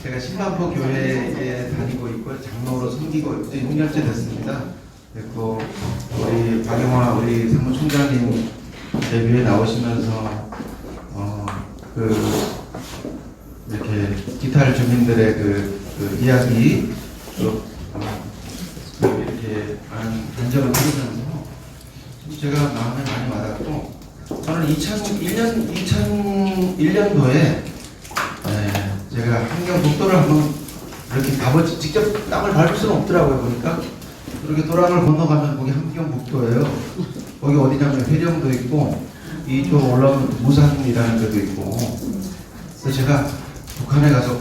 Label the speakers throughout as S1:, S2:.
S1: 제가 신반포 교회에 다니고 있고 장로로 섬기고 이제 6년째 됐습니다. 그리고 우리 박영화 우리 사무총장님 데뷔에 나오시면서 이렇게 기타 주민들의 그 이야기 또 이렇게 많은 간증을 들으면서 제가 마음에 많이 와닿고 저는 2001년도에 제가 환경북도를 한번 이렇게 직접 땅을 밟을 수는 없더라고요. 보니까 이렇게 도랑을 건너가면 거기 함경북도예요. 거기 어디냐면 회령도 있고 이쪽 올라오면 무산이라는 데도 있고. 그래서 제가 북한에 가서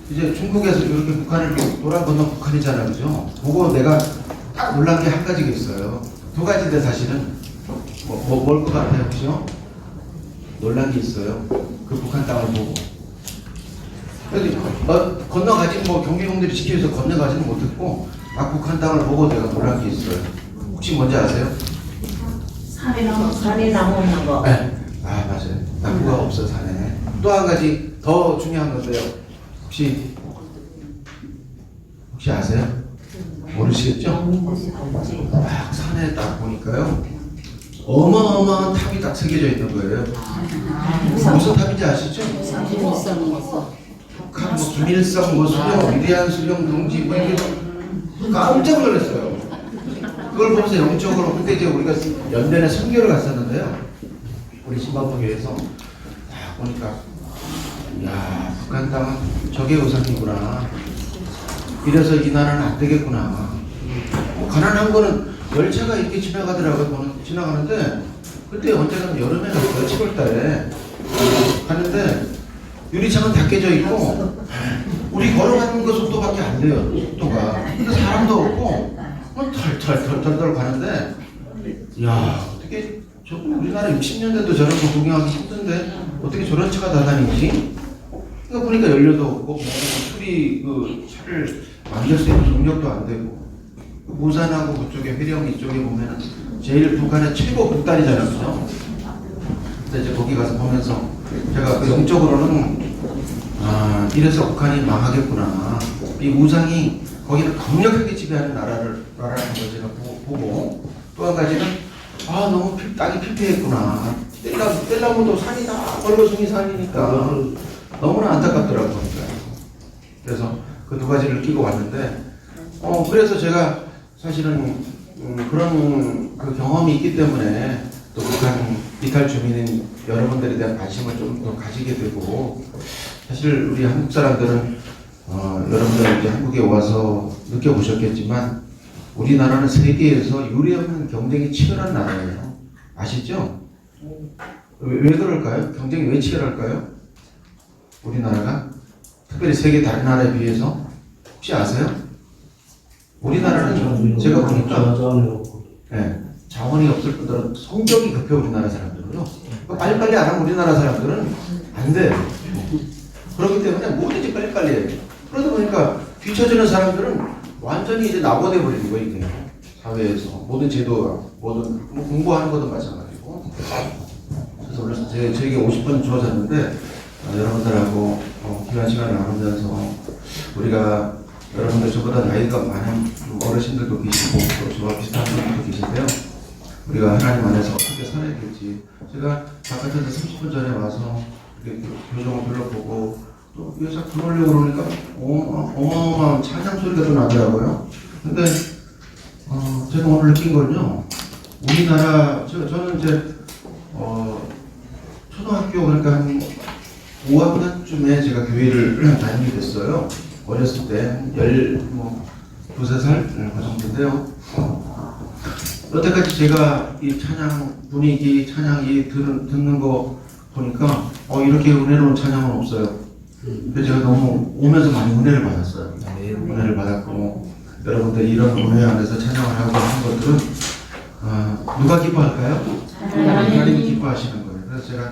S1: 이제 중국에서 이렇게 북한을 도랑 건너 북한이잖아요, 그죠? 보고 내가 딱 놀란 게 한 가지가 있어요. 두 가지인데 사실은 뭘 것 같아요, 그죠? 놀란 게 있어요. 그 북한 땅을 보고. 건너가지 경비공들이 지켜서 건너가지는 못했고 북한 땅을 보고 내가 놀란 게 있어요. 혹시 뭔지 아세요?
S2: 산에 나무 있는 거.
S1: 네. 맞아요. 나무가 없어 산에. 또 한 가지 더 중요한 건데요. 혹시 아세요? 모르시겠죠? 산에 딱 보니까요. 어마어마한 탑이 딱 새겨져 있는 거예요. 무슨 탑인지 아시죠? 북한 김일성 수령, 위대한 수령 동지 이렇게 깜짝 놀랐어요. 그걸 보면서 영적으로 그때 이제 우리가 연변에 선교를 갔었는데요. 우리 신방포교에서 딱 보니까 야 북한 땅은 적의 우상이구나. 이래서 이 나라는 안 되겠구나. 가난한 거는 열차가 이렇게 지나가더라고요. 지나가는데 그때 언제나 여름에 갔어요. 7월달에 가는데 유리창은 다 깨져 있고 우리 걸어가는 그 속도밖에 안 돼요. 속도가. 근데 사람도 없고 털털 가는데 야 어떻게 우리나라 60년대도 저런 거 구경하기 힘든데 어떻게 저런 차가 다 다니지? 그러니까 보니까 연료도 없고 수리 차를 만들 수 있는 능력도 안 되고 무산하고 그쪽에 회령 이쪽에 보면은 제일 북한의 최고 북단이잖아요, 그죠? 근데 이제 거기 가서 보면서 제가 그 영적으로는 이래서 북한이 망하겠구나. 이 우상이 거기는 강력하게 지배하는 나라라는 걸 제가 보고 또 한 가지는 너무 땅이 피폐했구나. 뗄나무도 산이다. 벌거숭이 산이니까 너무나 안타깝더라고요. 그래서 그 두 가지를 끼고 왔는데 그래서 제가 사실은 그런 그 경험이 있기 때문에 또 북한 이탈 주민인 여러분들에 대한 관심을 좀 더 가지게 되고 사실 우리 한국 사람들은 여러분들 이제 한국에 와서 느껴보셨겠지만 우리나라는 세계에서 유례없는 경쟁이 치열한 나라예요. 아시죠? 왜 그럴까요? 경쟁이 왜 치열할까요? 우리나라가 특별히 세계 다른 나라에 비해서 혹시 아세요? 우리나라는 제가 보니까 자원이 없을 뿐더러 성격이 급해 우리나라 사람들은요. 빨리빨리 안 하면 우리나라 사람들은 안 돼요. 그렇기 때문에 뭐든지 빨리빨리 해요. 그러다 보니까 뒤처지는 사람들은 완전히 이제 낙오돼 버리는 거예요, 이게. 사회에서. 모든 제도, 모든 공부하는 것도 마찬가지고. 그래서 오늘 저에게 50분 주어졌는데 여러분들하고 귀한 시간을 나누면서 우리가 여러분들 저보다 나이가 많은 어르신들도 계시고 또 저와 비슷한 분들도 계신데요. 우리가 하나님 안에서 어떻게 살아야 될지 제가 바깥에서 30분 전에 와서 이렇게 교정을 둘러보고 또 여기서 들어오려고 그러니까 어마어마한 찬양 소리가 또 나더라고요. 근데 제가 오늘 느낀 건요. 우리나라 저는 이제 초등학교 그러니까 한 5학년쯤에 제가 교회를 다니게 됐어요. 어렸을 때 12살 그 정도인데요. 여태까지 제가 이 찬양 분위기, 찬양이 듣는 거 보니까 이렇게 은혜로운 찬양은 없어요. 근데 제가 너무 오면서 많이 은혜를 받았어요. 은혜를 받았고 여러분들 이런 은혜 안에서 찬양을 하고 하는 것들은 누가 기뻐할까요? 하나님이 기뻐하시는 거예요. 그래서 제가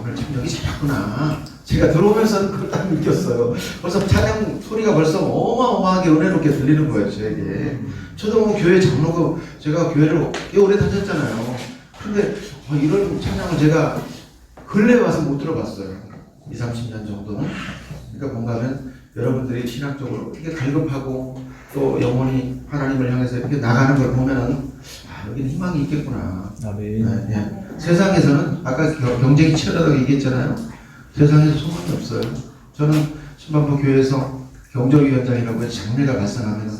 S1: 오늘 참 여기 잘했구나. 제가 들어오면서 그걸 딱 느꼈어요. 벌써 찬양 소리가 벌써 어마어마하게 은혜롭게 들리는 거예요, 저에게. 저도 교회 장로고 제가 교회를 꽤 오래 다녔잖아요. 근데 이런 찬양을 제가 근래에 와서 못 들어봤어요. 20, 30년 정도는. 그러니까 뭔가 하면 여러분들이 신학적으로 이렇게 갈급하고 또 영혼이 하나님을 향해서 이렇게 나가는 걸 보면은 여기는 희망이 있겠구나.
S2: 아멘.
S1: 네. 세상에서는 아까 경쟁이 치열하다고 얘기했잖아요. 세상에서 소망이 없어요. 저는 신반포 교회에서 경정위원장이라고 해서 장례가 발생하면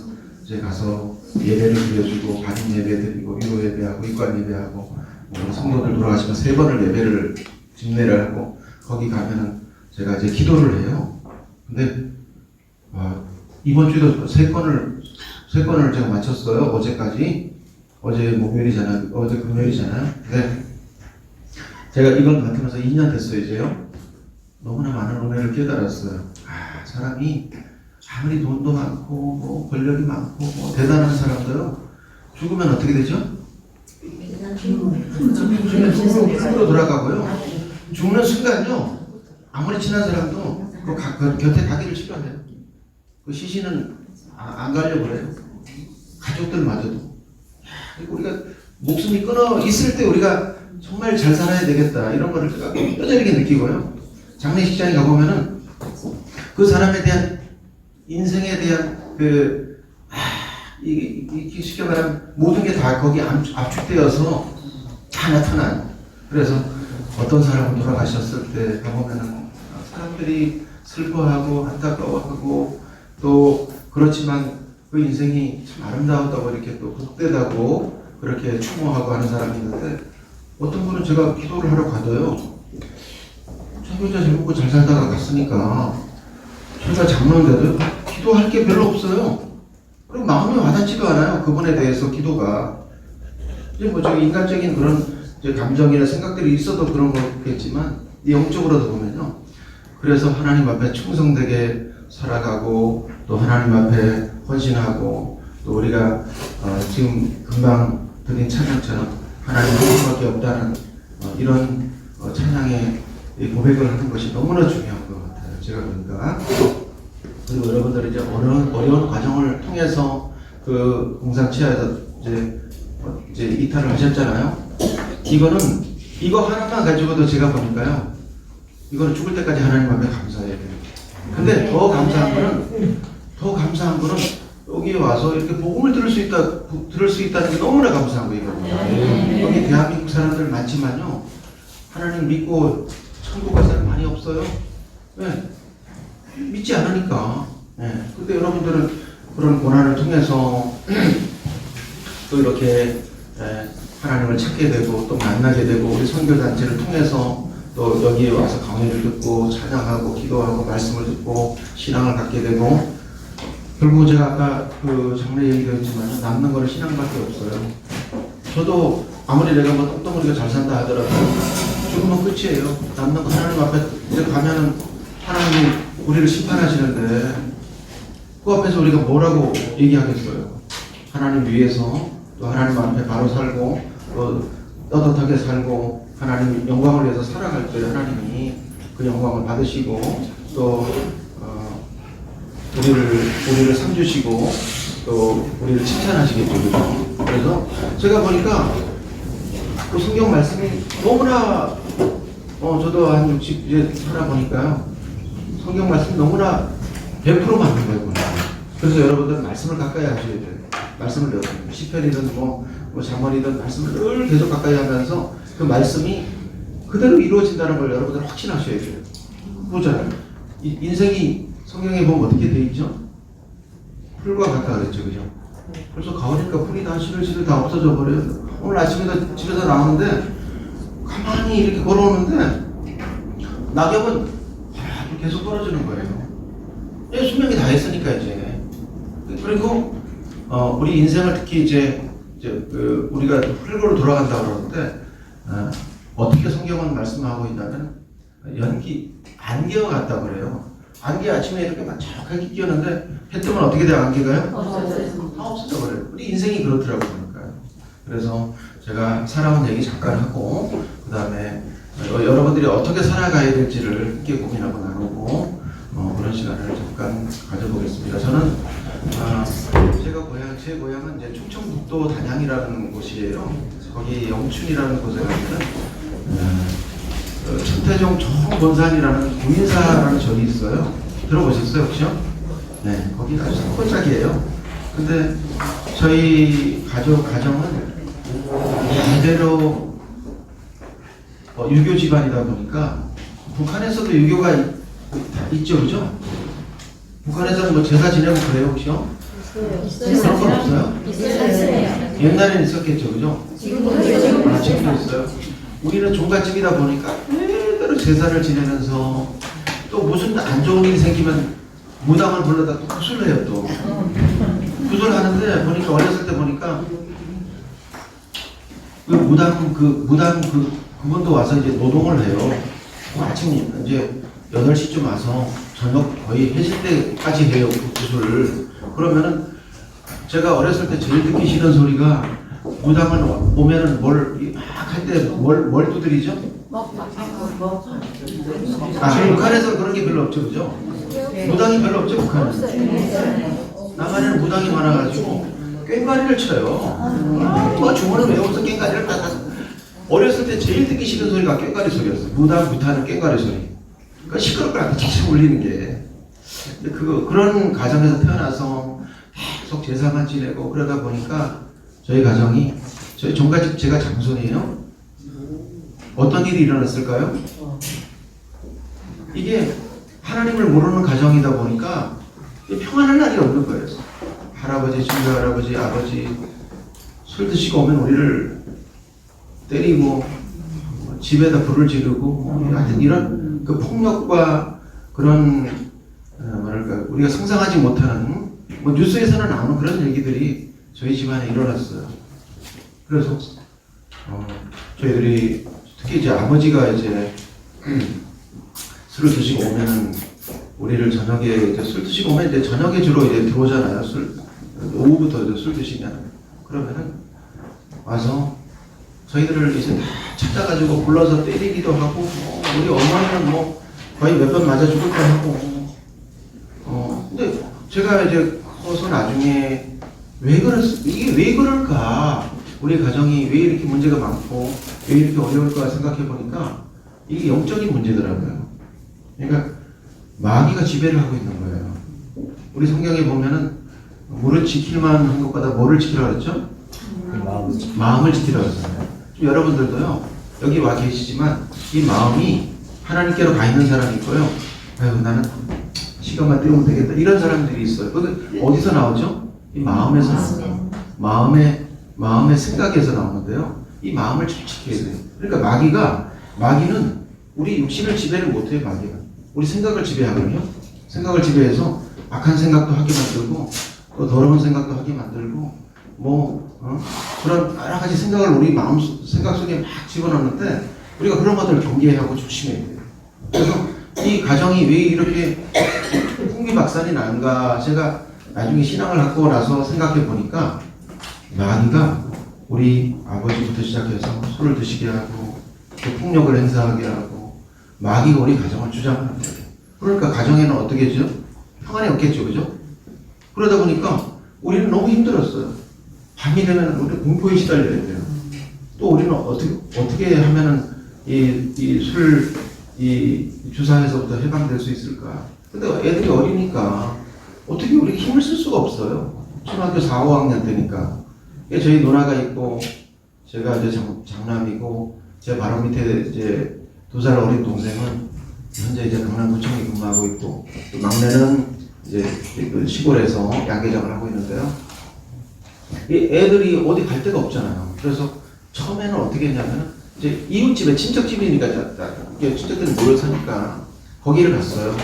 S1: 이제 가서 예배를 드려주고 반인 예배 드리고 위로 예배하고 입관 예배하고 성도들 돌아가시면 3번을 예배를 집례를 하고 거기 가면은 제가 이제 기도를 해요. 근데 이번 주에도 3건을 제가 마쳤어요. 어제까지. 어제 목요일이잖아요. 어제 금요일이잖아요. 근데 제가 이걸 맡으면서 2년 됐어요. 이제요. 너무나 많은 은혜를 깨달았어요. 사람이 아무리 돈도 많고 뭐 권력이 많고 뭐 대단한 사람도요. 죽으면 어떻게 되죠? 죽으로 돌아가고요. 죽는 순간요. 아무리 친한 사람도 그 곁에 가기를 싫어해요. 그 시신은 안 가려고 그래요. 가족들마저도. 우리가 목숨이 끊어 있을 때 우리가 정말 잘 살아야 되겠다 이런 거를 제가 뼈저리게 느끼고요. 장례식장에 가보면은 그 사람에 대한 인생에 대한 이게 쉽게 말하면 모든 게 다 거기 압축되어서 다 나타난. 그래서 어떤 사람은 돌아가셨을 때 가보면은 사람들이 슬퍼하고 안타까워하고 또 그렇지만 그 인생이 참 아름다웠다고 이렇게 또 복되다고 그렇게 추모하고 하는 사람이 있는데 어떤 분은 제가 기도를 하러 가도요. 자기가 잘 먹고 잘 살다가 갔으니까 제가 장로인데도 기도할 게 별로 없어요. 그리고 마음이 와닿지도 않아요. 그분에 대해서 기도가. 이제 뭐 저기 인간적인 그런 이제 감정이나 생각들이 있어도 그런 거겠지만 영적으로도 보면요. 그래서 하나님 앞에 충성되게 살아가고 또 하나님 앞에 헌신하고 또 우리가 지금 금방 드린 찬양처럼 하나님 한 분밖에 없다는 이런 찬양의 고백을 하는 것이 너무나 중요한 것 같아요. 제가 보니까. 그리고 여러분들이 이제 어려운 과정을 통해서 그 공산치하에서 이제 이탈을 하셨잖아요. 이거 하나만 가지고도 제가 보니까요. 이거는 죽을 때까지 하나님 앞에 감사해야 돼요. 근데 더 감사한 거는 여기 와서 이렇게 복음을 들을 수 있다는 게 너무나 감사한 거예요. 여기 대한민국 사람들 많지만요. 하나님 믿고 천국 갈 사람 많이 없어요. 왜? 믿지 않으니까. 근데 여러분들은 그런 고난을 통해서 또 이렇게 하나님을 찾게 되고 또 만나게 되고 우리 선교단체를 통해서 또 여기에 와서 강의를 듣고 찬양하고 기도하고 말씀을 듣고 신앙을 갖게 되고 결국 제가 아까 그 장례 얘기도 했지만 남는 거는 신앙밖에 없어요. 저도 아무리 내가 뭐 똥덩어리가 잘 산다 하더라도 죽으면 끝이에요. 남는 거 하나님 앞에 이제 가면은 하나님이 우리를 심판하시는데 그 앞에서 우리가 뭐라고 얘기하겠어요. 하나님 위해서 또 하나님 앞에 바로 살고 또 떳떳하게 살고 하나님 영광을 위해서 살아갈 때 하나님이 그 영광을 받으시고 또 우리를 상주시고 또 우리를 칭찬하시겠죠. 그죠? 그래서 제가 보니까 그 성경 말씀이 너무나 저도 한 60년 살아보니까요. 성경 말씀이 너무나 100% 맞는 거예요. 그래서 여러분들 말씀을 가까이 하셔야 돼요. 말씀을 늘 시편이든 뭐 잠언이든 말씀을 늘 계속 가까이 하면서 그 말씀이 그대로 이루어진다는 걸 여러분들 확신하셔야 돼요. 보잖아요. 인생이 성경에 보면 어떻게 돼 있죠? 풀과 같다 그랬죠, 그죠? 벌써 가을이니까 풀이 다 시들시들 다 없어져 버려요. 오늘 아침에도 집에서 나오는데 가만히 이렇게 걸어오는데 낙엽은 계속 떨어지는 거예요. 수명이 다 했으니까 이제. 그리고 우리 인생을 특히 이제 우리가 풀고로 돌아간다고 그러는데 어떻게 성경은 말씀하고 있냐면 안개와 같다고 그래요. 안개 아침에 이렇게 만족하게 끼었는데 해 뜨면 어떻게 돼요? 안개가요? 다 없어져 버려요. 우리 인생이 그렇더라고요. 그러니까요. 그래서 제가 살아온 얘기 잠깐 하고 그 다음에 여러분들이 어떻게 살아가야 될지를 함께 고민하고 나누고 그런 시간을 잠깐 가져보겠습니다. 저는 제 고향은 이제 충청북도 단양이라는 곳이에요. 거기 영춘이라는 곳에 가면은 천태종 정본산이라는 구인사라는 절이 있어요. 들어보셨어요, 혹시요? 네, 거기 아주 꼴짝이에요. 근데 저희 가정은 반대로 유교 집안이다 보니까 북한에서도 유교가 있죠, 그죠? 북한에서는 뭐 제사 지내고 그래요, 혹시요? 그런 건 없어요? 옛날에는 있었겠죠, 그죠? 지금도 있어요. 우리는 종갓집이다 보니까 그대로 제사를 지내면서 또 무슨 안 좋은 일이 생기면 무당을 불러다 또 구슬을 해요, 또. 구슬을 하는데 보니까 어렸을 때 보니까 그분도 와서 이제 노동을 해요. 아침 이제 8시쯤 와서 저녁 거의 해질 때까지 해요, 그 구슬을. 그러면은 제가 어렸을 때 제일 듣기 싫은 소리가 무당을 오면은 뭘 할 때 뭘 두드리죠? 북한에서 그런 게 별로 없죠, 그죠? 무당이 별로 없죠, 북한은. 남한에는 무당이 많아가지고 꽹과리를 쳐요. 뭐 주문을 외우면서 꽹과리를 딱. 어렸을 때 제일 듣기 싫은 소리가 꽹과리 소리였어요. 무당 부타는 꽹과리 소리. 그러니까 시끄럽고 계속 울리는 게. 근데 그런 가정에서 태어나서 계속 제사만 지내고 그러다 보니까 저희 가정이, 저희 종갓집 제가 장손이에요. 어떤 일이 일어났을까요? 이게 하나님을 모르는 가정이다 보니까 평안한 날이 없는 거예요. 할아버지, 증조할아버지, 아버지 술 드시고 오면 우리를 때리고 집에다 불을 지르고 하여튼 이런 그 폭력과 그런 뭐랄까 우리가 상상하지 못하는 뭐 뉴스에서는 나오는 그런 얘기들이 저희 집안에 일어났어요. 그래서 저희들이 특히 이제 아버지가 이제 술을 드시고 오면은 우리를 저녁에 이제 술 드시고 오면 이제 저녁에 주로 이제 들어오잖아요. 오후부터 이제 술 드시면 그러면은 와서 저희들을 이제 다 찾아가지고 불러서 때리기도 하고 우리 엄마는 뭐 거의 몇 번 맞아 죽을 뻔하고 근데 제가 이제 커서 나중에 이게 왜 그럴까? 우리 가정이 왜 이렇게 문제가 많고 왜 이렇게 어려울까 생각해 보니까 이게 영적인 문제더라고요. 그러니까 마귀가 지배를 하고 있는 거예요. 우리 성경에 보면은 물을 지킬만 한 것보다 뭐를 지키라고 그랬죠? 마음을 지키라고 했잖아요. 여러분들도요, 여기 와 계시지만 이 마음이 하나님께로 가 있는 사람이 있고요. 아유, 나는 시간만 때우면 되겠다. 이런 사람들이 있어요. 근데 어디서 나오죠? 이 마음에서 나와요. 마음의 생각에서 나오는데요. 이 마음을 잘 지켜야 돼요. 그러니까 마귀는 우리 육신을 지배를 못해요, 마귀는. 우리 생각을 지배하거든요. 생각을 지배해서 악한 생각도 하게 만들고, 또 더러운 생각도 하게 만들고, 그런 여러 가지 생각을 우리 생각 속에 막 집어넣는데, 우리가 그런 것들을 경계해야 하고 조심해야 돼요. 그래서 이 가정이 왜 이렇게 풍비박산이 난가, 제가 나중에 신앙을 갖고 나서 생각해 보니까, 마귀가 우리 아버지부터 시작해서 술을 드시게 하고, 또 폭력을 행사하게 하고, 마귀가 우리 가정을 주장하는 거예요. 그러니까 가정에는 어떻게 했죠? 평안이 없겠죠, 그죠? 그러다 보니까 우리는 너무 힘들었어요. 밤이 되면 우리 공포에 시달려야 돼요. 또 우리는 어떻게 하면은 이 주사에서부터 해방될 수 있을까? 근데 애들이 어리니까 어떻게 우리 힘을 쓸 수가 없어요. 초등학교 4, 5학년 때니까. 저희 누나가 있고, 제가 이제 장남이고, 제 바로 밑에 이제 2살 어린 동생은 현재 이제 강남구청에 근무하고 있고, 또 막내는 이제 그 시골에서 야구장을 하고 있는데요. 이 애들이 어디 갈 데가 없잖아요. 그래서 처음에는 어떻게 했냐면, 이제 이웃집에 친척집이니까, 친척들이 모여 사니까 거기를 갔어요.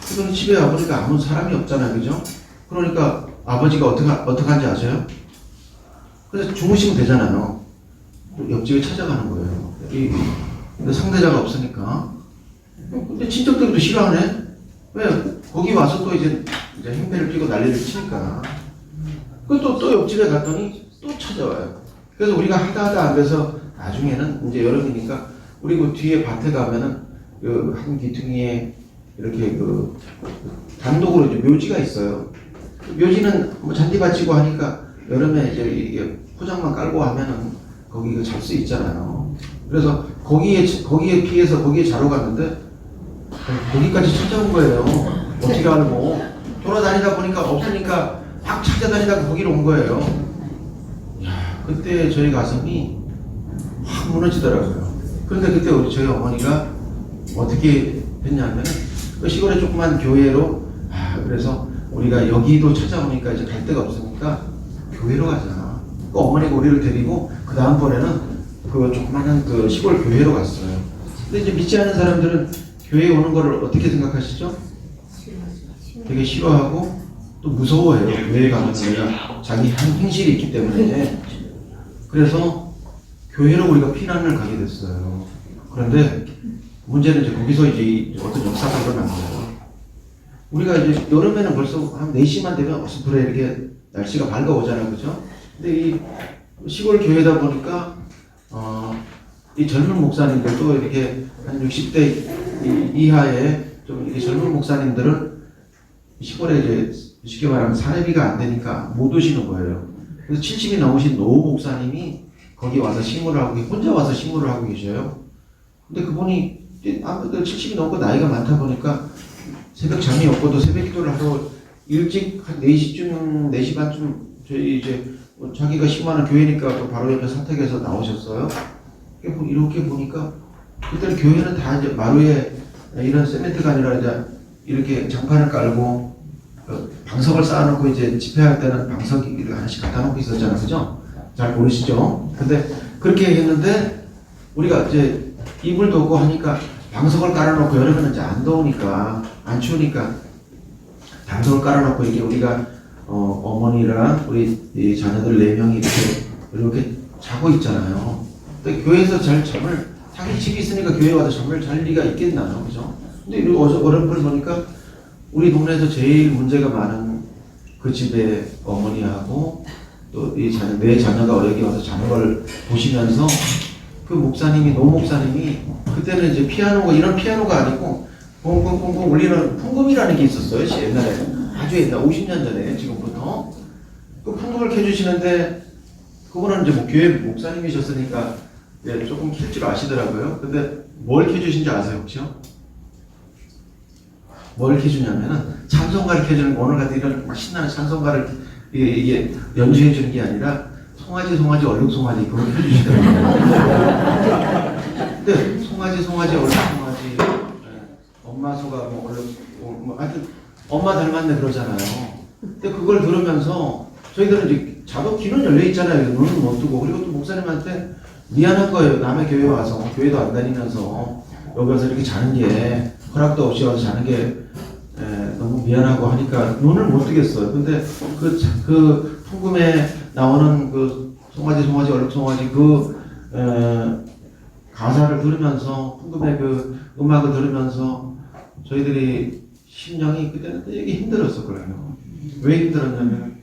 S1: 그러면 집에 와보니까 아무 사람이 없잖아요. 그죠? 그러니까 아버지가 어떻게 하는지 아세요? 그래서 주무시면 되잖아요. 옆집에 찾아가는 거예요. 근데 상대자가 없으니까. 근데 친척들도 싫어하네? 왜? 거기 와서 또 이제 행패를 피고 난리를 치니까. 또 옆집에 갔더니 또 찾아와요. 그래서 우리가 하다 안 돼서 나중에는 이제 여름이니까 우리 그 뒤에 밭에 가면은 한 기퉁이에 이렇게 단독으로 이제 묘지가 있어요. 묘지는 뭐 잔디밭이고 하니까 여름에 이제 이게 포장만 깔고 하면은 거기 잘 수 있잖아요. 그래서 거기에 피해서 거기에 자러 갔는데 거기까지 찾아온 거예요. 어떻게 알고 돌아다니다 보니까 없으니까 막 찾아다니다가 거기로 온 거예요. 야, 그때 저희 가슴이 확 무너지더라고요. 그런데 그때 우리 저희 어머니가 어떻게 했냐면 그 시골에 조그만 교회로 그래서 우리가 여기도 찾아오니까 이제 갈 데가 없으니까 교회로 가자. 그 어머니가 우리를 데리고 그 다음번에는 그 조그마한 그 시골 교회로 갔어요. 근데 이제 믿지 않는 사람들은 교회에 오는 거를 어떻게 생각하시죠? 되게 싫어하고 또 무서워해요. 교회에 가면 내가 자기 행실이 있기 때문에. 그래서 교회로 우리가 피난을 가게 됐어요. 그런데 문제는 이제 거기서 이제 어떤 역사가 일어난 거예요. 우리가 이제 여름에는 벌써 한 4시만 되면 어스프레 이렇게 날씨가 밝아오잖아요. 그죠? 근데 이 시골 교회다 보니까 이 젊은 목사님들도 이렇게 한 60대 이하의 좀 이렇게 젊은 목사님들은 시골에 이제 쉽게 말하면 사례비가 안 되니까 못 오시는 거예요. 그래서 70이 넘으신 노 목사님이 거기 와서 식물을 하고 혼자 와서 식물을 하고 계셔요. 근데 그분이 아무래도 70이 넘고 나이가 많다 보니까 새벽 잠이 없고도 새벽 기도를 하러 일찍 한 4시쯤 4시 반쯤 저희 이제 자기가 심하는 교회니까 또 바로 옆에 사택에서 나오셨어요. 이렇게 보니까 그때는 교회는 다 이제 마루에 이런 세멘트가 아니라 이제 이렇게 장판을 깔고 방석을 쌓아놓고 이제 집회할 때는 방석을 하나씩 갖다 놓고 있었잖아요. 그죠? 잘 모르시죠? 근데 그렇게 했는데 우리가 이제 이불도 없고 하니까 방석을 깔아놓고 여름에는 이제 안 더우니까 안 추우니까 방석을 깔아놓고 이게 우리가 어머니랑 우리 이 자녀들 4명이 이렇게 자고 있잖아요. 근데 교회에서 잘 잠을 자기 집이 있으니까 교회 와서 잠을 잘 리가 있겠나요, 그죠? 근데 이 어른들 보니까 우리 동네에서 제일 문제가 많은 그 집의 어머니하고 또 이 자녀, 내 자녀가 여기 와서 자는 걸 보시면서 그 목사님이, 노 목사님이 그때는 이제 피아노가 이런 피아노가 아니고 뽕뽕뽕뽕 울리는 풍금이라는 게 있었어요. 옛날에 아주 옛날 50년 전에 지금부터 그 풍금을 켜주시는데 그분은 이제 뭐 교회 목사님이셨으니까 예, 조금 켤 줄 아시더라고요. 근데 뭘 켜주신지 아세요 혹시요? 뭘 켜주냐면은 찬송가를 켜주는 거, 오늘 같은 이런 막 신나는 찬송가를 이게 연주해 주는 게 아니라 송아지 얼룩 송아지 그걸 켜주시더라고요. 근데 송아지 얼룩 송아지 엄마 소가 뭐 얼룩 뭐 하여튼 엄마 닮았네 그러잖아요. 근데 그걸 들으면서 저희들은 이제 자도 귀는 열려 있잖아요. 눈은 못 뜨고. 그리고 또 목사님한테 미안한 거예요. 남의 교회 와서 교회도 안 다니면서 여기 와서 이렇게 자는 게 허락도 없이 와서 자는 게 너무 미안하고 하니까 눈을 못 뜨겠어요. 근데 그 풍금에 나오는 그 송아지 얼룩 송아지 그 가사를 들으면서 풍금의 그 음악을 들으면서 저희들이 심령이 그때는 되게 힘들었었거든요. 왜 힘들었냐면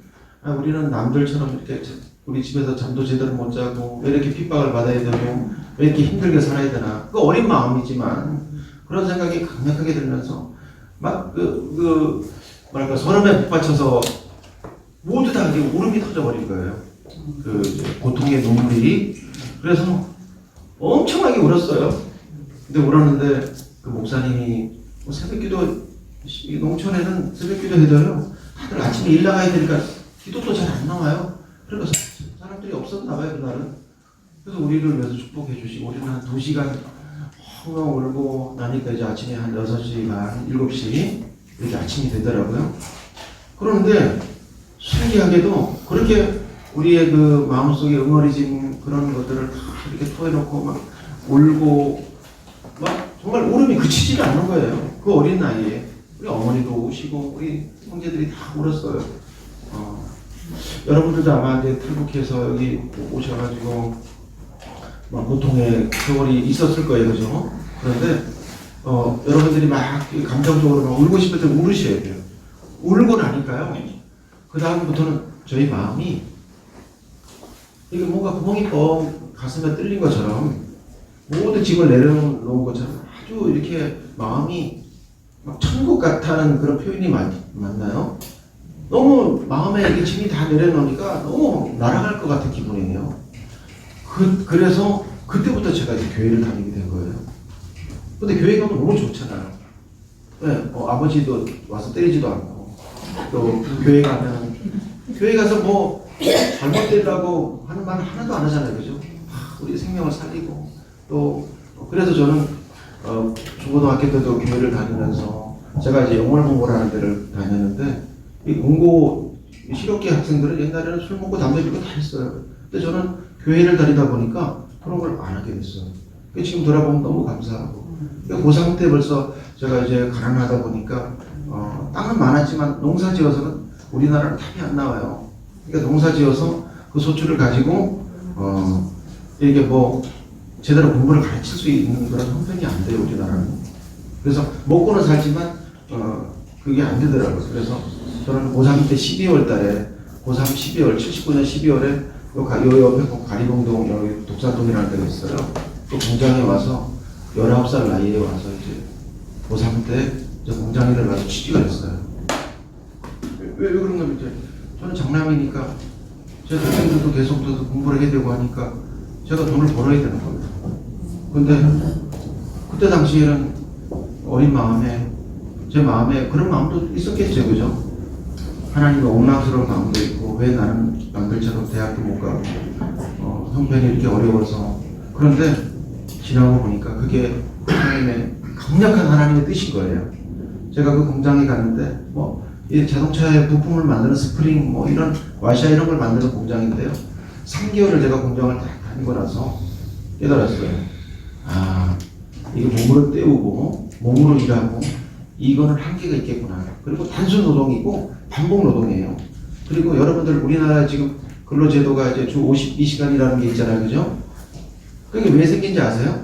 S1: 우리는 남들처럼 이렇게 우리 집에서 잠도 제대로 못 자고 왜 이렇게 핍박을 받아야 되고 왜 이렇게 힘들게 살아야 되나. 그 어린 마음이지만 그런 생각이 강력하게 들면서 막 뭐랄까 서름에 북받쳐서 모두 다 이게 울음이 터져버린 거예요. 그 고통의 눈물이. 그래서 엄청나게 울었어요. 근데 울었는데 그 목사님이 새벽기도 농촌에는 새벽기도 해도요 다들 아침에 일 나가야 되니까 기도도 잘 안 나와요. 그러니까 사람들이 없었나 봐요 그날은. 그래서 우리를 위해서 축복해 주시고 우리는 한 2시간 엉엉 울고 나니까 이제 아침에 한 6시 반 7시 이렇게 아침이 되더라고요. 그런데 신기하게도 그렇게 우리의 그 마음속에 응어리진 그런 것들을 다 이렇게 토해놓고 막 울고 막 정말 울음이 그치지가 않는 거예요. 그 어린 나이에. 우리 어머니도 우시고 우리 형제들이 다 울었어요. 여러분들도 아마 이제 탈북해서 여기 오셔가지고 막 고통의 세월이 있었을 거예요, 그죠? 그런데 여러분들이 막 감정적으로 막 울고 싶을 때 울으셔야 돼요. 울고 나니까요. 그 다음부터는 저희 마음이 이게 뭔가 구멍이 뻥 가슴에 뚫린 것처럼 모든 짐을 내려놓은 것처럼 아주 이렇게 마음이 막 천국 같다는 그런 표현이 맞나요? 너무 마음에 이렇게 짐이 다 내려놓으니까 너무 날아갈 것 같은 기분이에요. 그래서 그때부터 제가 이제 교회를 다니게 된 거예요. 근데 교회 가면 너무 좋잖아요. 네, 아버지도 와서 때리지도 않고 또 교회 가면 교회 가서 뭐 잘못되려고 하는 말 하나도 안 하잖아요, 그죠? 우리 생명을 살리고 또 그래서 저는 중고등학교 때도 교회를 다니면서 제가 이제 영어를 공부하는 데를 다녔는데 이 공고 실업계 학생들은 옛날에는 술 먹고 담배 피우고 다 했어요. 근데 저는 교회를 다니다 보니까 그런 걸 안 하게 됐어요. 지금 돌아보면 너무 감사하고 고3 때 벌써 제가 이제 가난하다 보니까 땅은 많았지만 농사 지어서는 우리나라는 답이 안 나와요. 그러니까 농사 지어서 그 소출을 가지고 이게 뭐 제대로 공부를 가르칠 수 있는 그런 형편이 안 돼요, 우리나라는. 그래서 먹고는 살지만 그게 안 되더라고요. 그래서 저는 고3 때 12월 달에 고3 12월 79년 12월에 요 옆에 가리봉동 여기 독산동이라는 데가 있어요. 그 공장에 와서 19살 나이에 와서 이제 고3 때 공장 일을 가서 취직을 했어요. 왜 그런가 이제 저는 장남이니까 제 동생들도 계속 공부를 해야 되고 하니까 제가 돈을 벌어야 되는 거예요. 근데 그때 당시에는 어린 마음에 제 마음에 그런 마음도 있었겠죠, 그죠? 하나님의 원망스러운 마음도 있고 왜 나는 남들처럼 대학도 못 가고 형편이 이렇게 어려워서. 그런데 지나고 보니까 그게 하나님의 강력한 하나님의 뜻인 거예요. 제가 그 공장에 갔는데 이 자동차의 부품을 만드는 스프링 이런 와샤 이런 걸 만드는 공장인데요. 3개월을 제가 공장을 다 다니고 나서 깨달았어요. 이게 몸으로 때우고 몸으로 일하고 이거는 한계가 있겠구나. 그리고 단순 노동이고 반복 노동이에요. 그리고 여러분들 우리나라 지금 근로제도가 이제 주 52시간이라는 게 있잖아요, 그죠? 그게 왜 생긴지 아세요?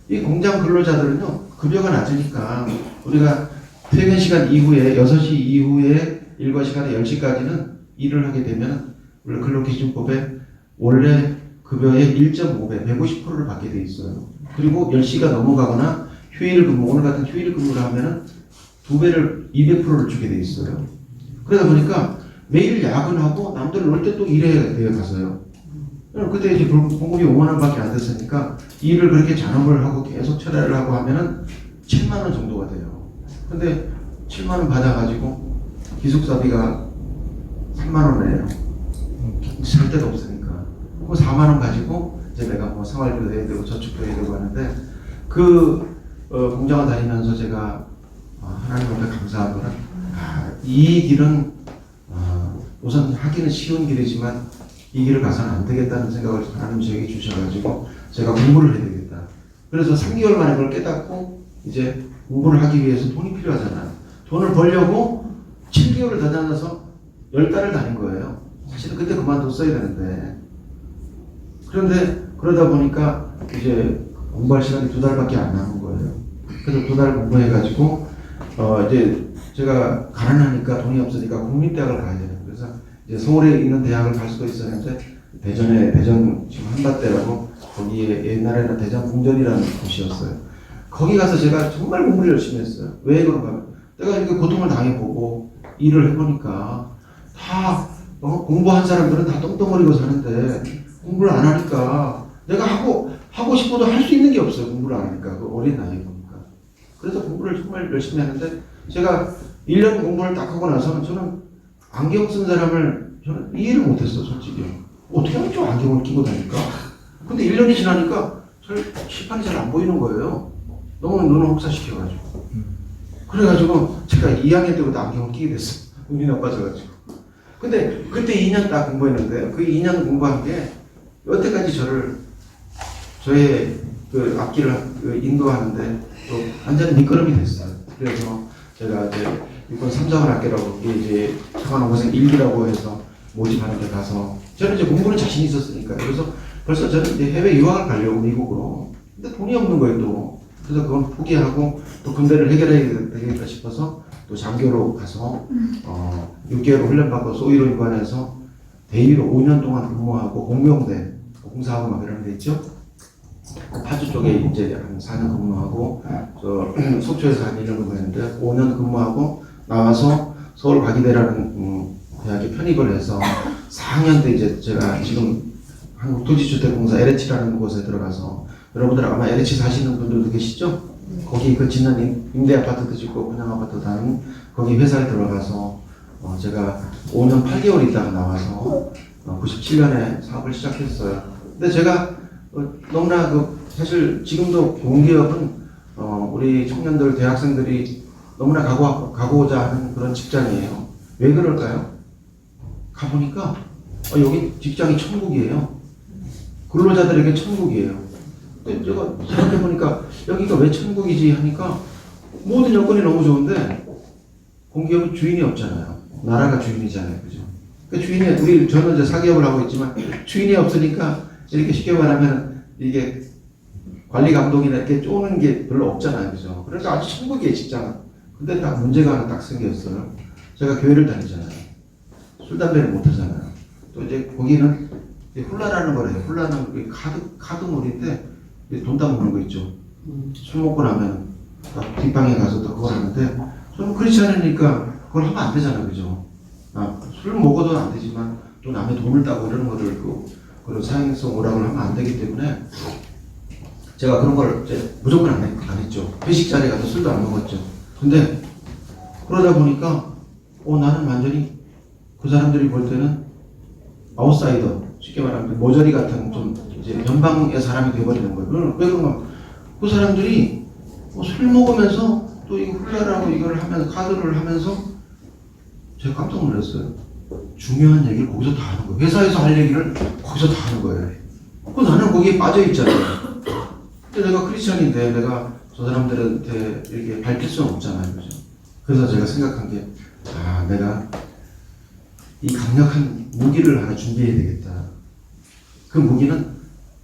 S1: 이 공장 근로자들은요 급여가 낮으니까 우리가 퇴근 시간 이후에 6시 이후에 일과 시간에 10시까지는 일을 하게 되면 원래 근로기준법에 원래 급여의 1.5배, 150%를 받게 돼 있어요. 그리고 10시가 넘어가거나 휴일 근무, 오늘 같은 휴일 근무를 하면은 2배를 200%를 주게 돼 있어요. 그러다 보니까 매일 야근하고 남들 놀 때 또 일해야 돼요, 가서요. 그때 이제 봉급이 5만 원밖에 안 됐으니까 일을 그렇게 잔업을 하고 계속 철회를 하고 하면은 7만 원 정도가 돼요. 근데 7만 원 받아가지고 기숙사비가 3만 원이에요. 살 데도 없으니까. 그 4만 원 가지고 이제 내가 생활비도 해야 되고 저축도 해야 되고 하는데 공장을 다니면서 제가 하나님 앞에 감사한 거는 이 길은 우선 하기는 쉬운 길이지만 이 길을 가서는 안 되겠다는 생각을 하나님 저에게 주셔가지고 제가 공부를 해야 되겠다. 그래서 3개월 만에 그걸 깨닫고 이제 공부를 하기 위해서 돈이 필요하잖아요. 돈을 벌려고 7개월을 더 다녀서 10달을 다닌 거예요. 사실은 그때 그만뒀어야 되는데. 그런데 그러다 보니까 이제 공부할 시간이 2달밖에 안 남은 거예요. 그래서 2달 공부해가지고 이제 제가 가난하니까 돈이 없으니까 국민대학을 가야 돼요. 그래서 이제 서울에 있는 대학을 갈 수도 있었는데 대전 지금 한밭대라고 거기에 옛날에는 대전 공전이라는 곳이었어요. 거기 가서 제가 정말 공부를 열심히 했어요. 왜 그런가 하면 내가 이렇게 고통을 당해보고 일을 해보니까 다 공부한 사람들은 다 똥덩어리고 사는데 공부를 안 하니까 내가 하고 싶어도 할 수 있는 게 없어요. 공부를 안 하니까 그 어린 나이에 보니까. 그래서 공부를 정말 열심히 하는데 제가 1년 공부를 딱 하고 나서는 저는 안경 쓴 사람을 저는 이해를 못했어, 솔직히. 어떻게 하면 좀 안경을 끼고 다닐까? 근데 1년이 지나니까 칠판이 잘 안 보이는 거예요. 너무 눈을 혹사시켜가지고. 그래가지고 제가 2학년 때부터 안경을 끼게 됐어. 눈이 나빠져가지고. 근데 그때 2년 딱 공부했는데 그 2년 공부한 게 여태까지 저의 그 악기를 인도하는데 또 완전 미끄럼이 됐어요. 그래서 제가 이제 6번 3작은 학교라고 이제 차관원고생 1기라고 해서 모집하는 데 가서 저는 이제 공부는 자신 있었으니까 그래서 벌써 저는 이제 해외 유학을 가려고 미국으로. 근데 돈이 없는 거예요 또. 그래서 그건 포기하고 또 군대를 해결해야 되겠다 싶어서 또 장교로 가서 6개월 훈련받고 소위로 입관해서 대위로 5년 동안 근무하고 공명대 공사하고 막 이런 데 있죠. 파주 쪽에 이제 한 4년 근무하고 저 속초에서 한 1년 근무했는데 5년 근무하고 나와서 서울 과기대라는 대학에 편입을 해서 4학년 때 이제 제가 지금 한국토지주택공사 LH라는 곳에 들어가서 여러분들 아마 LH 사시는 분들도 계시죠? 거기 그 짓는 임대 아파트도 짓고 분양 아파트도 하는 거기 회사에 들어가서 제가 5년 8개월 있다가 나와서 97년에 사업을 시작했어요. 근데 제가 너무나 사실 지금도 공기업은 우리 청년들 대학생들이 너무나 가고자 하는 그런 직장이에요. 왜 그럴까요? 가보니까 여기 직장이 천국이에요. 근로자들에게 천국이에요. 근데 제가 생각해보니까 여기가 왜 천국이지 하니까 모든 여건이 너무 좋은데 공기업은 주인이 없잖아요. 나라가 주인이잖아요. 그죠? 그 저는 이제 사기업을 하고 있지만 주인이 없으니까 이렇게 쉽게 말하면 이게 관리 감독이나 이렇게 쪼는 게 별로 없잖아요. 그죠? 그러니까 아주 천국이에요, 직장은. 근데 딱 문제가 하나 딱 생겼어요. 제가 교회를 다니잖아요. 술, 담배를 못 하잖아요. 또 이제 거기는 훌라라는 거래요. 훌라는 카드물인데 돈 따먹는 거 있죠. 술 먹고 나면 뒷방에 가서 또 그걸 하는데 저는 그렇지 않으니까 그걸 하면 안 되잖아요. 그죠? 술 먹어도 안 되지만 또 남의 돈을 따고 이러는 거를 그런 사행성 오락을 하면 안 되기 때문에 제가 그런 걸 이제 무조건 안 했죠. 회식 자리에 가서 술도 안 먹었죠. 근데 그러다 보니까 나는 완전히 그 사람들이 볼 때는 아웃사이더, 쉽게 말하면 모자리 같은 좀 이제 변방의 사람이 되어버리는 거예요. 왜 그런가? 그 사람들이 술 먹으면서 또 이 훌라라고 이걸 하면서 카드를 하면서 제가 깜짝 놀랐어요. 중요한 얘기를 거기서 다 하는 거예요. 회사에서 할 얘기를 거기서 다 하는 거예요. 나는 거기에 빠져 있잖아요. 근데 내가 크리스천인데 내가 저 사람들한테 이렇게 밝힐 수는 없잖아요. 그죠? 그래서 제가 생각한 게 내가 이 강력한 무기를 하나 준비해야 되겠다. 그 무기는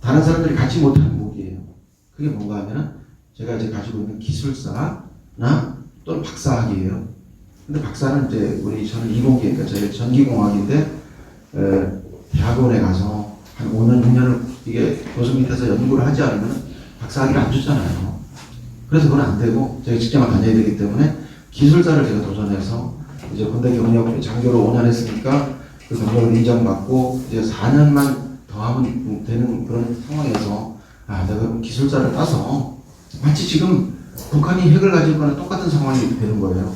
S1: 다른 사람들이 갖지 못하는 무기예요. 그게 뭔가 하면 제가 이제 가지고 있는 기술사나 또는 박사학이에요. 근데 박사는 이제 저는 이공계니까 제가 전기공학인데 대학원에 가서 한 5년, 6년을 이게 교수 밑에서 연구를 하지 않으면 박사학위를 안 주잖아요. 그래서 그건 안 되고 제가 직장을 다녀야 되기 때문에 기술사를 제가 도전해서 이제 군대 경력 장교로 5년 했으니까 그 경력을 인정받고 이제 4년만 더 하면 되는 그런 상황에서 내가 기술사를 따서 마치 지금 북한이 핵을 가질 거나 똑같은 상황이 되는 거예요.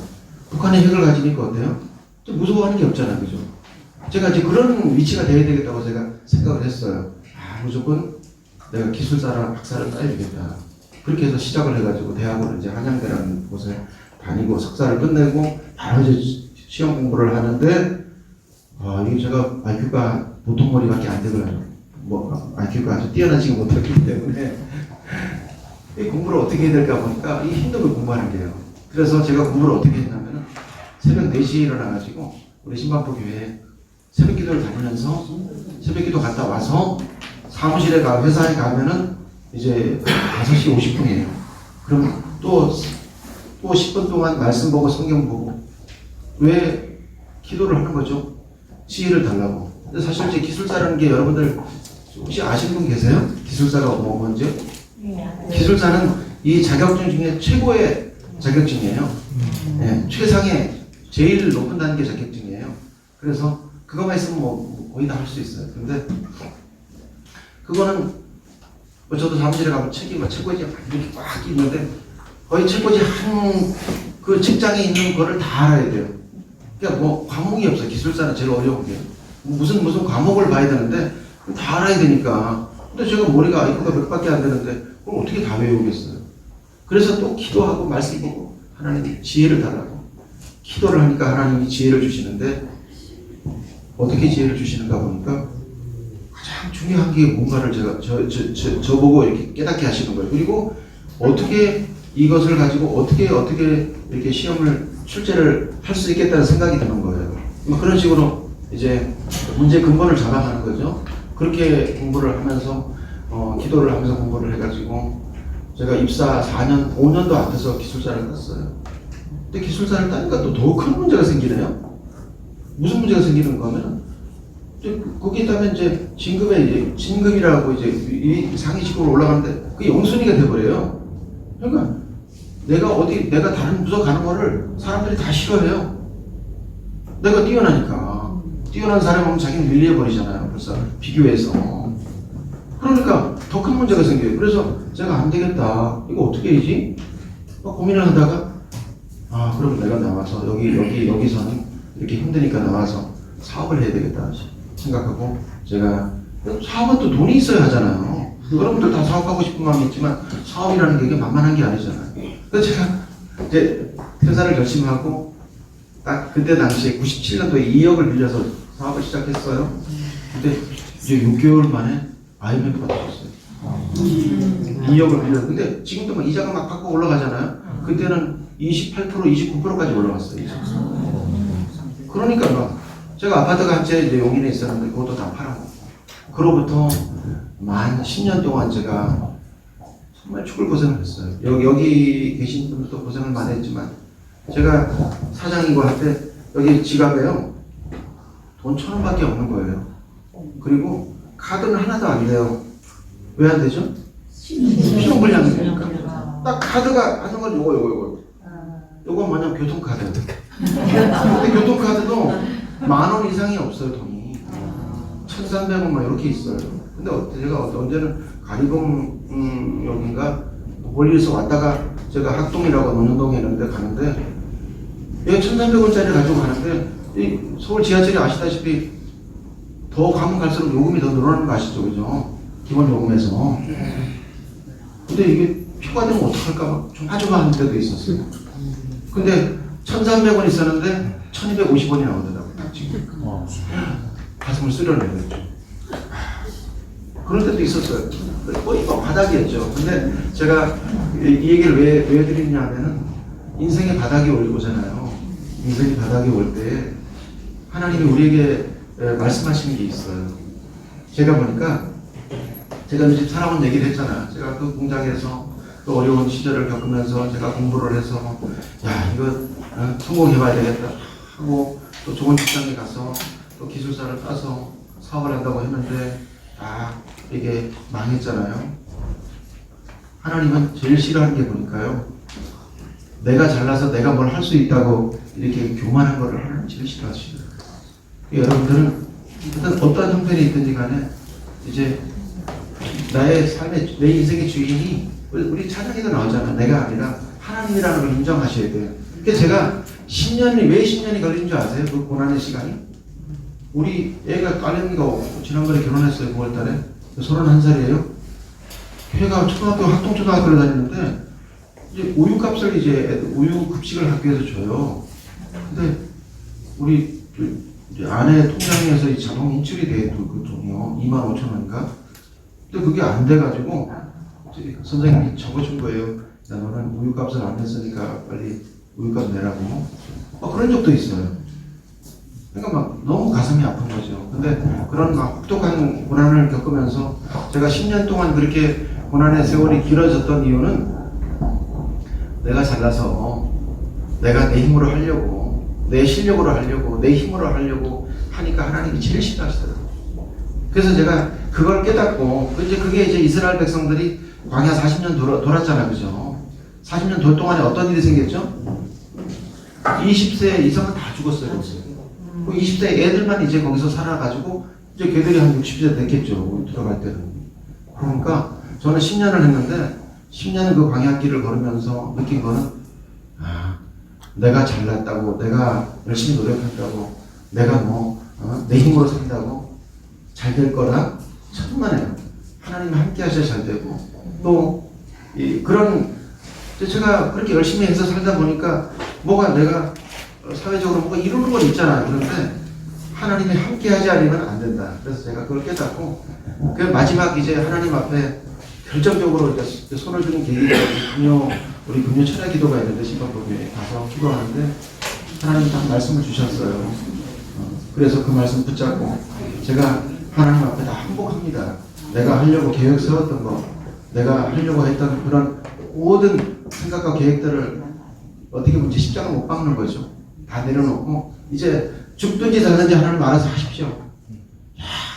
S1: 북한이 핵을 가지니까 어때요? 좀 무서워하는 게 없잖아요. 그죠? 제가 이제 그런 위치가 돼야 되겠다고 제가 생각을 했어요. 무조건 내가 기술사랑 박사를 따야 되겠다. 그렇게 해서 시작을 해가지고 대학을 이제 한양대라는 곳에 다니고 석사를 끝내고 바로 이제 시험 공부를 하는데 이게 제가 IQ가 보통 머리밖에 안 되거든요. IQ가 아주 뛰어나지 못했기 때문에 이 공부를 어떻게 해야 될까 보니까 이 힘든 걸 공부하는 게요. 그래서 제가 공부를 어떻게 했냐면은 새벽 4시에 일어나가지고 우리 신반포 교회에 새벽 기도를 다니면서 새벽 기도 갔다 와서 사무실에 회사에 가면은 이제 5시 50분이에요. 그럼 또 10분 동안 말씀 보고 성경 보고 왜 기도를 하는 거죠? 지혜를 달라고. 근데 사실 이제 기술사라는 게 여러분들 혹시 아시는 분 계세요? 기술사가 뭔지? 기술사는 이 자격증 중에 최고의 자격증이에요. 최상의 제일 높은 단계 자격증이에요. 그래서 그거만 있으면 거의 다 할 수 있어요. 근데 그거는 저도 사무실에 가면 책이 책꽂이 이렇게 꽉 있는데 거의 책꽂이 그 책장에 있는 거를 다 알아야 돼요. 그러니까 과목이 없어요. 기술사는 제일 어려운 게 무슨 과목을 봐야 되는데 다 알아야 되니까. 근데 제가 머리가 IQ가 몇 밖에 안 되는데 그걸 어떻게 다 외우겠어요. 그래서 또 기도하고 말씀 보고 하나님 지혜를 달라고 기도를 하니까 하나님이 지혜를 주시는데 어떻게 지혜를 주시는가 보니까 가장 중요한 게 뭔가를 제가 저보고 이렇게 깨닫게 하시는 거예요. 그리고 어떻게 이것을 가지고 어떻게 이렇게 시험을 출제를 할 수 있겠다는 생각이 드는 거예요. 그런 식으로 이제 문제 근본을 잡아가는 거죠. 그렇게 공부를 하면서 기도를 하면서 공부를 해가지고 제가 입사 5년도 안 돼서 기술사를 땄어요. 근데 기술사를 따니까 또 더 큰 문제가 생기네요. 무슨 문제가 생기는 거면 거기에 따면 이제 진급이라고 이제 상위 직급으로 올라가는데 그게 영순위가 돼버려요. 그러니까 내가 다른 부서 가는 거를 사람들이 다 싫어해요. 내가 뛰어나니까. 뛰어난 사람은 자기는 밀려버리잖아요. 벌써 비교해서. 그러니까 더 큰 문제가 생겨요. 그래서 제가 안 되겠다. 이거 어떻게 해야지? 고민을 하다가 그럼 내가 나와서 여기서는 이렇게 힘드니까 나와서 사업을 해야 되겠다 생각하고 제가 사업은 또 돈이 있어야 하잖아요. 여러분들 다 사업하고 싶은 마음이 있지만 사업이라는 게 이게 만만한 게 아니잖아요. 그래서 제가 이제 퇴사를 결심하고 딱 그때 당시에 97년도에 2억을 빌려서 사업을 시작했어요. 근데 이제 6개월 만에 IMF가 터졌어요. 2억을 빌려. 근데 지금도 막 이자가 막 받고 올라가잖아요. 그때는 28%, 29%까지 올라갔어요. 이자. 그러니까 막 제가 아파트가 한 채 이제 용인에 있었는데 그것도 다 팔아먹고. 그로부터 만 10년 동안 제가 정말 죽을 고생을 했어요. 여기 계신 분들도 고생을 많이 했지만 제가 사장이고 할 때 여기 지갑에요 돈 1,000원밖에 없는 거예요. 그리고 카드는 하나도 안 돼요. 왜 안 되죠? 신용불량이 되니까. 딱 카드가 하는 건 요거. 요건 뭐냐면 교통카드. 근데 교통카드도 10,000원 이상이 없어요, 돈이. 1,300원 막 이렇게 있어요. 근데 제가 언제는 가리봉 여긴가 멀리서 왔다가 제가 학동이라고 논현동에 있는데 가는데 1,300원짜리 가지고 가는데 이 서울 지하철이 아시다시피 더 가면 갈수록 요금이 더 늘어나는 거 아시죠? 그죠? 기본 요금에서. 근데 이게 표가 되면 어떡할까 막 조마조마한 때도 있었어요. 근데 1,300원 있었는데 1,250원이 나오더라고요. 지금. 가슴을 쓰려내죠. 그런 때도 있었어요. 거의 뭐 바닥이었죠. 근데 제가 이 얘기를 왜 드리냐 하면은 인생의 바닥이 오잖아요. 인생의 바닥이 올 때 하나님이 우리에게 말씀하시는 게 있어요. 제가 보니까 제가 집 살아온 얘기를 했잖아요. 제가 그 공장에서 그 어려운 시절을 겪으면서 제가 공부를 해서 이거 성공해봐야 되겠다 하고 또 좋은 직장에 가서 또 기술사를 따서 사업을 한다고 했는데 이게 망했잖아요. 하나님은 제일 싫어하는 게 보니까요. 내가 잘나서 내가 뭘 할 수 있다고 이렇게 교만한 거를 하나님 제일 싫어하시더라고요. 여러분들은 일단 어떠한 형편이 있든지 간에 이제 나의 삶의 내 인생의 주인이 우리 찬양에도 나오잖아. 내가 아니라 하나님이라는 걸 인정하셔야 돼요. 그래서 제가 10년이 왜 10년이 걸린 줄 아세요? 그 고난의 시간이? 우리 애가 딸내미가 지난번에 결혼했어요. 9월달에 31살이에요. 걔가 초등학교 학동초등학교를 다니는데 이제 우유값을 이제 우유 급식을 학교에서 줘요. 근데 우리 이제 아내 통장에서 이 자동 인출이 돼 그 돈이요. 25,000원인가? 근데 그게 안 돼가지고 선생님이 적어준 거예요. 야, 너는 우유값을 안 냈으니까 빨리 우유값 내라고. 그런 적도 있어요. 그러니까 막 너무 가슴이 아픈 거죠. 근데 그런 막 혹독한 고난을 겪으면서 제가 10년 동안 그렇게 고난의 세월이 길어졌던 이유는 내가 잘나서 내가 내 힘으로 하려고 내 실력으로 하려고 내 힘으로 하려고 하니까 하나님이 제일 싫어하시더라고요. 그래서 제가 그걸 깨닫고 그게 이제 이스라엘 백성들이 광야 40년 돌았잖아요. 그죠? 40년 돌 동안에 어떤 일이 생겼죠? 20세 이상은 다 죽었어요. 20세 애들만 이제 거기서 살아가지고 이제 걔들이 한 60세 됐겠죠. 들어갈 때는. 그러니까 저는 10년을 했는데 10년은 그 광야길을 걸으면서 느낀 거는 내가 잘났다고 내가 열심히 노력한다고 내가 내 힘으로 산다고 잘 될 거라 천만에요. 하나님이 함께 하셔야 잘 되고 또 그런 제가 그렇게 열심히 해서 살다 보니까 뭐가 내가 사회적으로 뭔가 이루는 건 있잖아요. 그런데 하나님이 함께 하지 않으면 안 된다. 그래서 제가 그걸 깨닫고 그 마지막 이제 하나님 앞에 결정적으로 이제 손을 주는 계기가 우리 금요 철야 기도가 있는데 신방법에 가서 기도하는데 하나님 딱 말씀을 주셨어요. 그래서 그 말씀 붙잡고 제가 하나님 앞에 다 항복합니다. 내가 하려고 계획 세웠던 거, 내가 하려고 했던 그런 모든 생각과 계획들을 어떻게 보면 십자가 못 박는 거죠. 다 내려놓고 이제 죽든지 살든지 하나님 알아서 하십시오.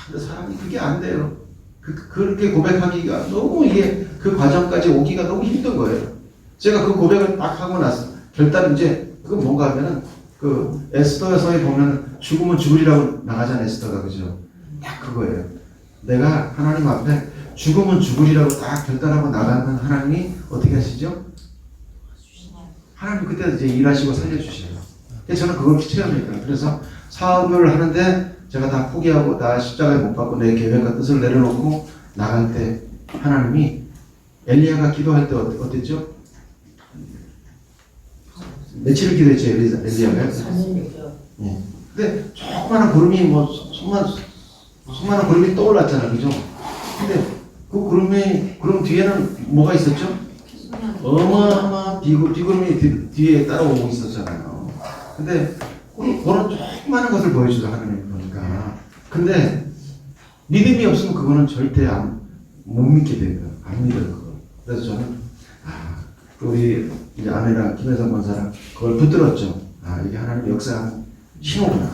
S1: 근데 사람이 그게 안 돼요. 그렇게 고백하기가 너무 이게 그 과정까지 오기가 너무 힘든 거예요. 제가 그 고백을 딱 하고 나서 결단은 이제 그건 뭔가 하면은 그 에스더서에 보면 죽으면 죽으리라고 나가잖아요. 에스더가 그죠? 딱 그거예요. 내가 하나님 앞에 죽으면 죽으리라고 딱 결단하고 나가면 하나님이 어떻게 하시죠? 하나님 그때 이제 일하시고 살려주셔요. 그래서 저는 그걸 체험했거든요. 그래서 사업을 하는데 제가 다 포기하고 나 십자가에 못 박고 내 계획과 뜻을 내려놓고 나갈 때 하나님이 엘리야가 기도할 때 어땠죠? 며칠을 기도했죠, 엘리야가? 네. 근데 조그마한 구름이 뭐 수많은 구름이 떠올랐잖아요, 그죠? 근데 그 구름 뒤에는 뭐가 있었죠? 어마어마한 비구름이 뒤에 따라오고 있었잖아요. 근데 그런 조그마한 것을 보여주죠, 하나님 보니까. 근데 믿음이 없으면 그거는 절대 못 믿게 돼요. 안 믿어요, 그거. 그래서 저는 우리 이제 아내랑 김혜선 권사랑 그걸 붙들었죠. 이게 하나님 역사하는 신호구나.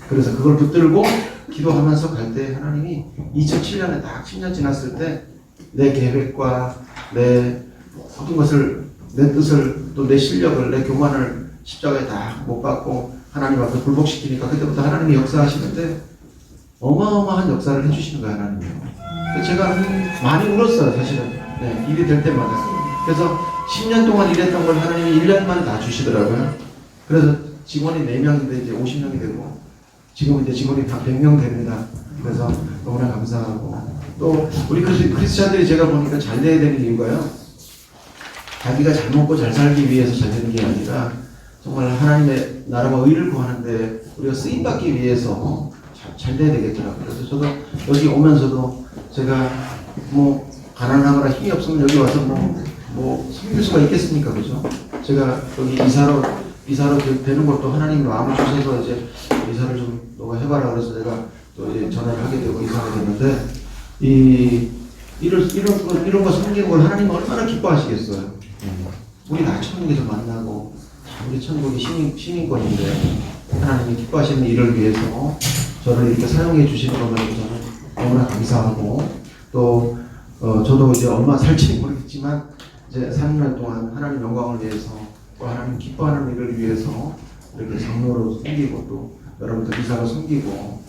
S1: 그래서 그걸 붙들고 기도하면서 갈 때 하나님이 2007년에 딱 10년 지났을 때 내 계획과 내 모든 것을, 내 뜻을, 또 내 실력을, 내 교만을 십자가에 다 못 받고 하나님 앞에 굴복시키니까 그때부터 하나님이 역사하시는데 어마어마한 역사를 해주시는 거예요, 하나님이. 제가 많이 울었어요, 사실은. 네, 일이 될 때마다. 그래서 10년 동안 일했던 걸 하나님이 1년 만에 다 주시더라고요. 그래서 직원이 4명인데 이제 50명이 되고, 지금 이제 직원이 다 100명 됩니다. 그래서 너무나 감사하고, 또 우리 크리스찬들이 제가 보니까 잘 돼야 되는 이유가요, 자기가 잘 먹고 잘 살기 위해서 잘 되는 게 아니라 정말 하나님의 나라와 의를 구하는데 우리가 쓰임받기 위해서 잘 돼야 되겠더라고요. 그래서 저도 여기 오면서도 제가 뭐 가난하거나 힘이 없으면 여기 와서 뭐 섬길 수가 있겠습니까, 그죠? 제가 여기 이사로 되는 것도 하나님 마음을 주셔서 이제 이사를 좀 너가 해봐라 그래서 내가 또 이제 전화를 하게 되고 이사하게 됐는데 이런 거 섬기는 걸 하나님 얼마나 기뻐하시겠어요. 우리 다 천국에서 만나고 우리 천국이 시민권인데 하나님이 기뻐하시는 일을 위해서 저를 이렇게 사용해 주시는 것을 저는 너무나 감사하고 또 저도 이제 얼마 살지 모르겠지만 이제 3년 동안 하나님 영광을 위해서 또 하나님 기뻐하는 일을 위해서 이렇게 장로로 섬기고 또 여러분들 이사로 섬기고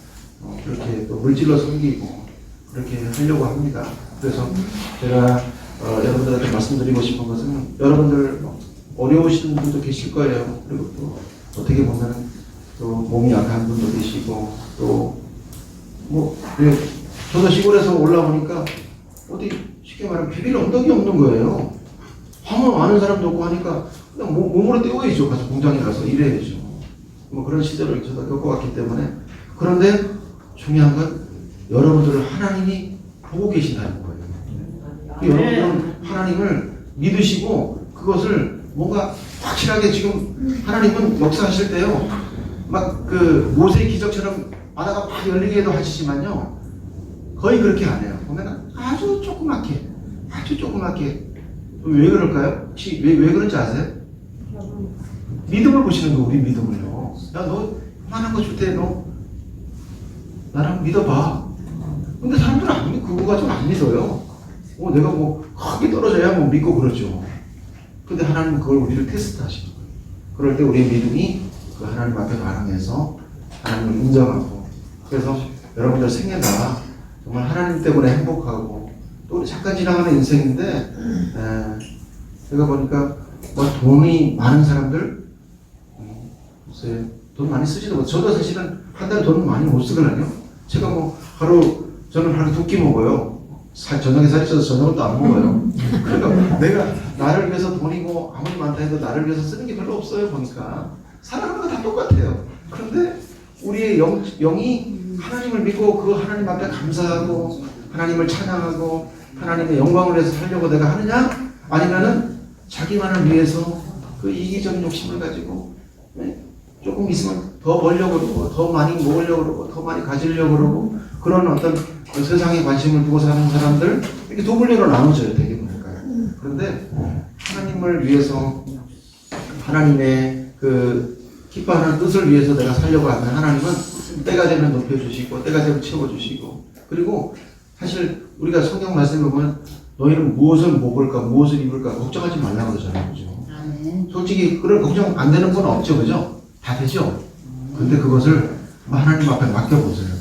S1: 그렇게 또 물질로 섬기고 그렇게 하려고 합니다. 그래서 제가 여러분들한테 말씀드리고 싶은 것은 여러분들 어려우신 분도 계실 거예요. 그리고 또 어떻게 보면 또 몸이 약한 분도 계시고 또 뭐 저도 시골에서 올라오니까 어디 쉽게 말하면 비빌 언덕이 없는 거예요. 화물 아는 사람도 없고 하니까 그냥 몸으로 떼어야죠. 가서 공장에 가서 일해야죠. 뭐 그런 시절을 저도 겪어왔기 때문에. 그런데 중요한 건 여러분들을 하나님이 보고 계신다는 거예요. 여러분들은 하나님을 믿으시고 그것을 뭔가 확실하게 지금 하나님은 역사하실 때요. 막 그 모세의 기적처럼 바다가 막 열리게도 하시지만요. 거의 그렇게 안 해요. 보면 아주 조그맣게 왜 그럴까요? 혹시 왜 그런지 아세요? 믿음을 보시는 거, 우리 믿음을요. 야, 너 하나님 거 줄 때 너 나랑 믿어봐. 근데 사람들은 안 믿고 그거 가지고 안 믿어요. 내가 뭐 크게 떨어져야 뭐 믿고 그러죠. 근데 하나님은 그걸 우리를 테스트 하시는 거예요. 그럴 때 우리의 믿음이 그 하나님 앞에 반응해서 하나님을 인정하고, 그래서 여러분들 생애가 정말 하나님 때문에 행복하고, 또 우리 잠깐 지나가는 인생인데, 제가 보니까 뭐 돈이 많은 사람들, 글쎄, 돈 많이 쓰지도 못해요. 저도 사실은 한 달에 돈 많이 못 쓰거든요. 제가 뭐 저는 하루 2끼 먹어요. 저녁에 살이 쪄서 저녁은 또 안 먹어요. 그러니까 내가 나를 위해서 돈이고 아무리 많다 해도 나를 위해서 쓰는 게 별로 없어요. 보니까 살아가는 거 다 똑같아요. 그런데 우리의 영이 하나님을 믿고 그 하나님 앞에 감사하고 하나님을 찬양하고 하나님의 영광을 위해서 살려고 내가 하느냐? 아니면은 자기만을 위해서 그 이기적인 욕심을 가지고 조금 있으면 더 벌려고 그러고 더 많이 먹으려고 그러고 더 많이 가지려고 그러고 그런 어떤 세상에 관심을 두고 사는 사람들, 이렇게 두 분류로 나눠져요, 되게 보니까. 그런데 하나님을 위해서, 하나님의 그 기뻐하는 뜻을 위해서 내가 살려고 하면 하나님은 때가 되면 높여주시고 때가 되면 채워주시고, 그리고 사실 우리가 성경 말씀을 보면 너희는 무엇을 먹을까 무엇을 입을까 걱정하지 말라고 그러잖아요, 그죠? 솔직히 그런 걱정 안 되는 건 없죠, 그죠? 다 되죠? 근데 그것을 하나님 앞에 맡겨보세요.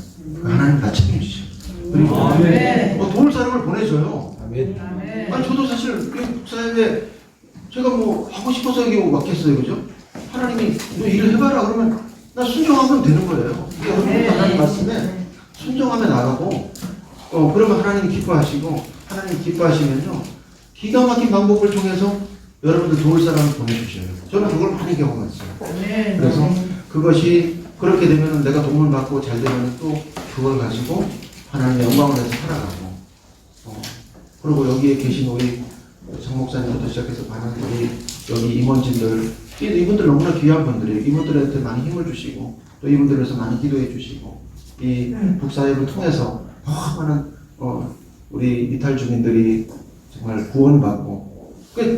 S1: 하나님 다 책임지죠. 그리고 도울 사람을 보내줘요. 아니 저도 사실 목사님의 제가 뭐 하고 싶어서 여기 왔겠어요, 그죠? 하나님이 너 일을 해봐라 그러면 나 순종하면 되는 거예요. 이게 여러분 하나님 말씀에 순종하면 나가고, 그러면 하나님이 기뻐하시고, 하나님 기뻐하시면요, 기가 막힌 방법을 통해서 여러분들 도울 사람을 보내주셔요. 저는 그걸 많이 경험했어요. 그래서 그것이 그렇게 되면 내가 도움을 받고 잘 되면 또 그걸 가지고 하나님의 영광을 해서 살아가고, 그리고 여기에 계신 우리 정 목사님부터 시작해서 많은 우리 여기 임원진들, 이분들 너무나 귀한 분들이에요. 이분들한테 많이 힘을 주시고 또 이분들을 위해서 많이 기도해 주시고, 이 북사회를 통해서 많은 우리 이탈 주민들이 정말 구원받고,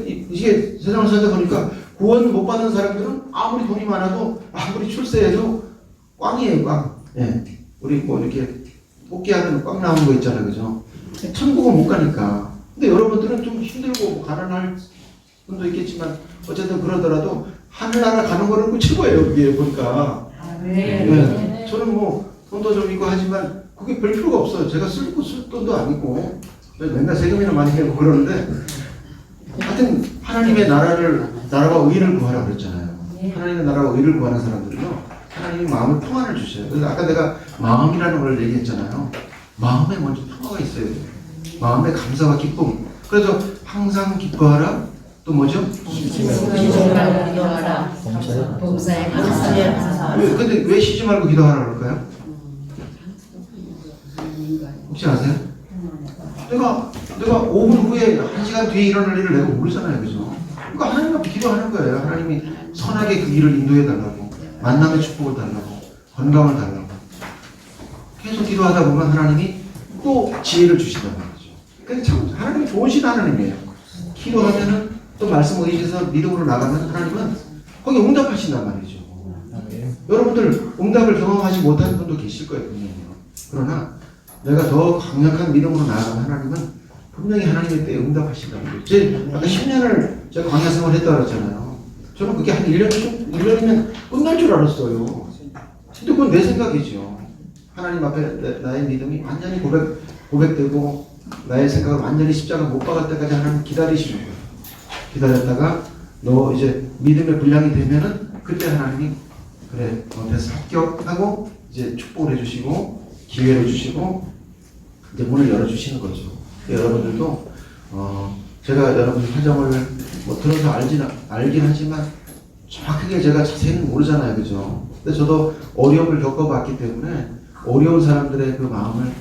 S1: 이게 세상을 살다 보니까 구원 못 받은 사람들은 아무리 돈이 많아도 아무리 출세해도 꽝이에요, 꽝. 예. 우리 뭐 이렇게 뽑기하면 꽝 나오는 거 있잖아요, 그죠? 천국은 못 가니까. 근데 여러분들은 좀 힘들고 뭐 가난할 분도 있겠지만 어쨌든 그러더라도 하늘나라 가는 거는 최고예요, 그게 보니까. 네. 저는 뭐 돈도 좀 있고 하지만 그게 별 필요가 없어요. 제가 쓸 돈도 아니고 맨날 세금이나 많이 내고 그러는데, 하여튼 하나님의 나라와 의를 구하라 그랬잖아요. 하나님의 나라와 의를 구하는 사람들은요, 하나님이 마음의 평안을 주셔요. 그래서 아까 내가 마음이라는 걸 얘기했잖아요. 마음에 먼저 평화가 있어야 돼요. 마음의 감사와 기쁨. 그래서 항상 기뻐하라. 또 뭐죠?
S2: 기도하라 기도하라 봉사에 감사하라.
S1: 근데 왜 쉬지 말고 기도하라 그럴까요? 혹시 아세요? 내가 5분 후에 1시간 뒤에 일어날 일을 내가 모르잖아요, 그죠? 그러니까 하나님 앞에 기도하는 거예요. 하나님이 선하게 그 일을 인도해 달라고, 만남의 축복을 달라고, 건강을 달라고. 계속 기도하다 보면 하나님이 또 지혜를 주시단 말이죠. 그래서 참 하나님이 좋으신 하나님이에요. 기도하면은 또 말씀 의지해서 믿음으로 나가면 하나님은 거기 응답하신단 말이죠. 여러분들 응답을 경험하지 못하는 분도 계실 거예요, 분명히요. 그러나 내가 더 강력한 믿음으로 나아가면 하나님은 분명히 하나님의 때에 응답하신다는 거예요. 제 아까 10년을 제가 광야 생활을 했다고 그랬잖아요. 저는 그게 한 1년이면 끝날 줄 알았어요. 근데 그건 내 생각이죠. 하나님 앞에 나의 믿음이 완전히 고백되고 나의 생각을 완전히 십자가 못 박을 때까지 하나님 기다리시는 거예요. 기다렸다가 너 이제 믿음의 분량이 되면은 그때 하나님이 그래 됐어 합격하고 이제 축복을 해주시고 기회를 주시고 이제 문을 열어주시는 거죠. 여러분들도 제가 여러분 사정을 뭐 들어서 알긴 하지만 정확하게 제가 자세히는 모르잖아요, 그죠? 근데 저도 어려움을 겪어봤기 때문에 어려운 사람들의 그 마음을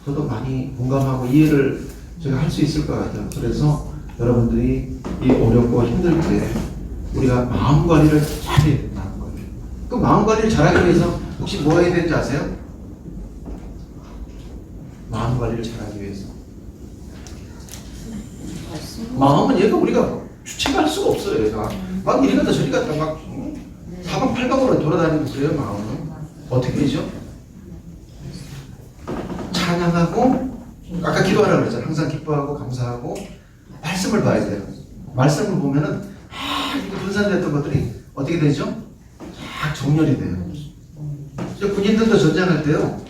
S1: 저도 많이 공감하고 이해를 제가 할 수 있을 것 같아요. 그래서 여러분들이 이 어렵고 힘들 때 우리가 마음 관리를 잘해야 돼요. 마음 관리. 그 마음 관리를 잘하기 위해서 혹시 뭐 해야 되는지 아세요? 마음 관리를 잘하기 위해서. 마음은 얘가 우리가 주체할 수가 없어요. 얘가 막 이리 갔다 저리 갔다 막 사방팔방으로 돌아다니고 그래요. 마음은 어떻게 되죠? 찬양하고 아까 기도하라고 그랬잖아요. 항상 기뻐하고 감사하고 말씀을 봐야 돼요. 말씀을 보면은 이렇게 분산됐던 것들이 어떻게 되죠? 쫙 정렬이 돼요. 군인들도 전쟁할 때요,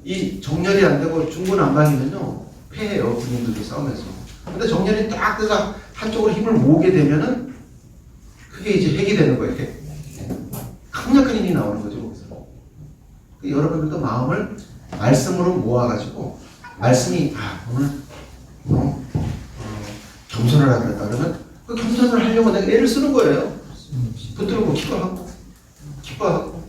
S1: 이 정렬이 안 되고 중구난방이면요 패해요. 군인들도 싸움에서. 근데 정렬이 딱 돼서 한쪽으로 힘을 모으게 되면은 그게 이제 핵이 되는 거예요. 핵. 강력한 힘이 나오는 거죠. 거기서. 여러분들도 마음을 말씀으로 모아가지고 말씀이 오늘 겸손을 하라 그러면 그 겸손을 하려고 내가 애를 쓰는 거예요. 붙들고 기뻐하고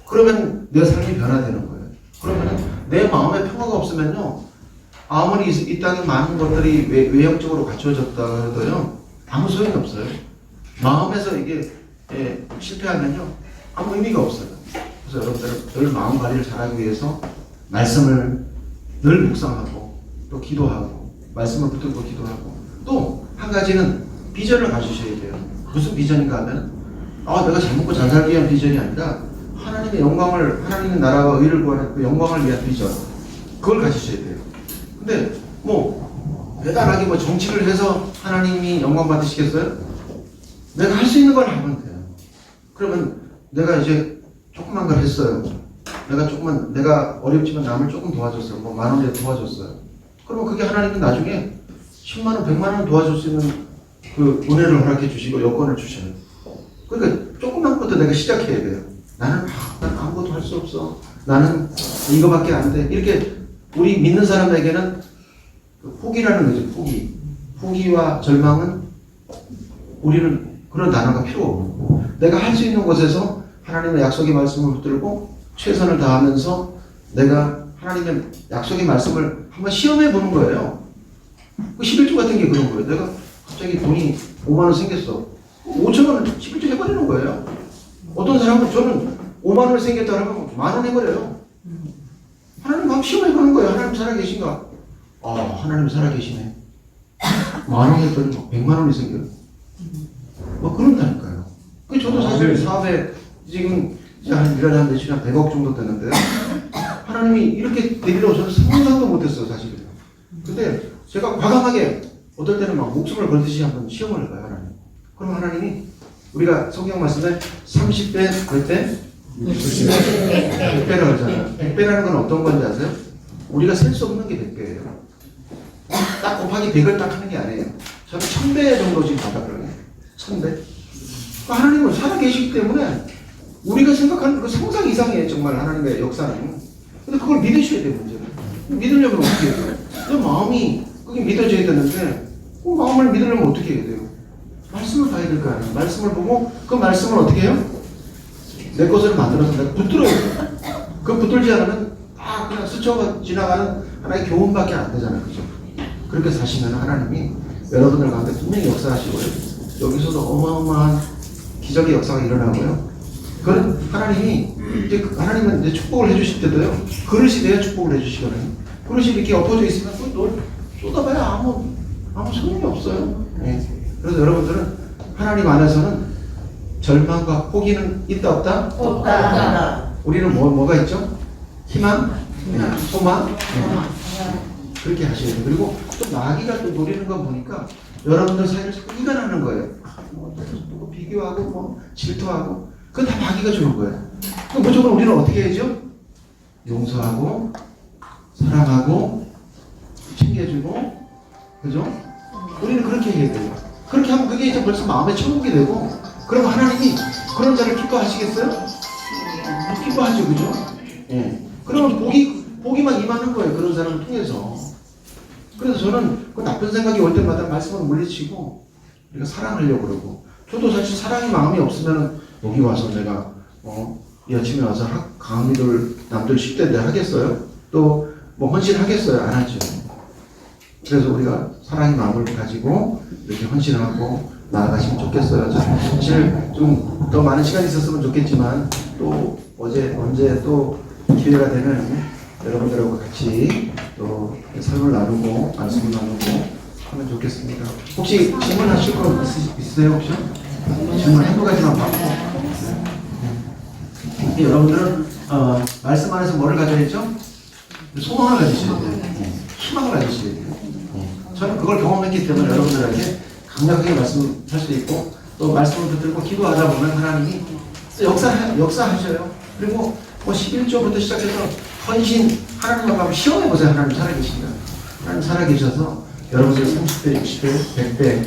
S1: 그러면 내 삶이 변화되는 거예요. 그러면 내 마음에 평화가 없으면요, 아무리 이 땅에 많은 것들이 외형적으로 갖춰졌다 해도요 아무 소용이 없어요. 마음에서 이게 실패하면요 아무 의미가 없어요. 그래서 여러분들 늘 마음 관리를 잘하기 위해서 말씀을 늘 묵상하고 또 기도하고 말씀을 붙들고 기도하고 또 한 가지는 비전을 가지셔야 돼요. 무슨 비전인가 하면 내가 잘 먹고 잘 살기 위한 비전이 아니라 하나님의 영광을, 하나님의 나라와 의를 구하는 그 영광을 위한 비전, 그걸 가지셔야 돼요. 근데 뭐 대단하게 뭐 정치를 해서 하나님이 영광 받으시겠어요? 내가 할 수 있는 걸 하면 돼요. 그러면 내가 이제 조그만 걸 했어요. 내가 어렵지만 남을 조금 도와줬어요. 뭐 10,000원이라도 도와줬어요. 그러면 그게 하나님은 나중에 10만 원, 100만 원 도와줄 수 있는 그 은혜를 허락해 주시고 여건을 주셔요. 그러니까 조그만 것도 내가 시작해야 돼요. 나는 아무것도 할 수 없어. 나는 이거밖에 안 돼. 이렇게 우리 믿는 사람에게는 포기라는 거죠. 포기. 포기와 절망은 우리는 그런 단어가 필요 없고 내가 할 수 있는 곳에서 하나님의 약속의 말씀을 붙들고 최선을 다하면서 내가 하나님의 약속의 말씀을 한번 시험해 보는 거예요. 그 11조 같은 게 그런 거예요. 내가 갑자기 돈이 5만 원 생겼어. 5천 원을 11조 해버리는 거예요. 어떤 사람은 저는 5만 원을 생겼다 하면 만 원 해버려요. 하나님 한번 시험해 보는 거예요. 하나님 살아계신가? 아, 하나님 살아계시네. 만 원 했더니 100만 원이 생겨요. 뭐 그런다니까요. 저도 사실 사업에 지금 한 1년에 한 매출 한 100억 정도 되는데요. 하나님이 이렇게 되리라고 저는 상상도 못했어요, 사실은. 근데 제가 과감하게 어떨 때는 막 목숨을 걸듯이 한번 시험을 해봐요, 하나님. 그럼 하나님이 우리가 성경 말씀에 30배 몇 배? 100배라고 하잖아요. 100배라는 건 어떤 건지 아세요? 우리가 셀 수 없는 게 100배예요. 딱 곱하기 100을 딱 하는 게 아니에요. 저는 1000배 정도 지금 받았거든요. 1000배. 하나님은 살아계시기 때문에 우리가 생각하는 그 상상 이상이에요, 정말 하나님의 역사는. 근데 그걸 믿으셔야 돼요, 문제는. 믿으려면 어떻게 해야 돼요? 내 마음이 그게 믿어져야 되는데 그 마음을 믿으려면 어떻게 해야 돼요? 말씀을 봐야 될 거 아니에요. 말씀을 보고 그 말씀을 어떻게 해요? 내 것으로 만들어서 내가 붙들어야 돼요. 그 붙들지 않으면 다 그냥 스쳐 지나가는 하나의 교훈밖에 안 되잖아요, 그죠? 그렇게 사시면 하나님이 여러분들 가운데 분명히 역사하시고요. 여기서도 어마어마한 기적의 역사가 일어나고요. 그건 하나님이 이제 하나님은 이제 축복을 해주실 때도요. 그릇이 돼야 축복을 해주시거든요. 그릇이 이렇게 엎어져 있으면 그걸 쏟아봐야 아무 소용이 없어요. 네. 그래서 여러분들은 하나님 안에서는 절망과 포기는 있다 없다?
S2: 없다.
S1: 우리는 뭐가 있죠? 희망, 소망. 그렇게 하셔야 돼요. 그리고 또 마귀가 또 노리는 거 보니까 여러분들 사이를 자꾸 이간하는 거예요. 누구 비교하고 뭐 질투하고 그건 다 마귀가 주는 거예요. 그럼 무조건 우리는 어떻게 해야죠? 용서하고 사랑하고 챙겨주고 그죠? 우리는 그렇게 해야 돼요. 그렇게 하면 그게 이제 벌써 마음의 천국이 되고 그럼 하나님이 그런 자를 기뻐하시겠어요? 기뻐하죠, 그죠? 예. 그러면 복이만 임하는 거예요. 그런 사람을 통해서. 그래서 저는 그 나쁜 생각이 올 때마다 말씀을 물리치고 우리가 사랑하려고 그러고 저도 사실 사랑의 마음이 없으면 여기 와서 내가 이 아침에 와서 강의들 남들 10대인데 하겠어요? 또 뭐 헌신하겠어요? 안 하죠. 그래서 우리가 사랑의 마음을 가지고 이렇게 헌신하고 나아가시면 좋겠어요. 사실 좀 더 많은 시간이 있었으면 좋겠지만 또 언제 또 기회가 되면 여러분들하고 같이 또 삶을 나누고 말씀을 나누고 하면 좋겠습니다. 혹시 질문하실 거 있으세요 혹시? 질문 한두 가지만 받고. 네. 여러분들은 말씀 안에서 뭐를 가져야 했죠? 소망을 가지셔야 돼요. 희망을 가지셔야 돼요. 저는 그걸 경험했기 때문에 여러분들에게 강력하게 말씀할 수 있고 또 말씀을 붙들고 기도하다 보면 하나님이 역사하셔요. 그리고 뭐 11조부터 시작해서 헌신 하나님과 한번 시험해보세요. 하나님 살아계신다. 하나님 살아계셔서 여러분들 30배, 60배, 100배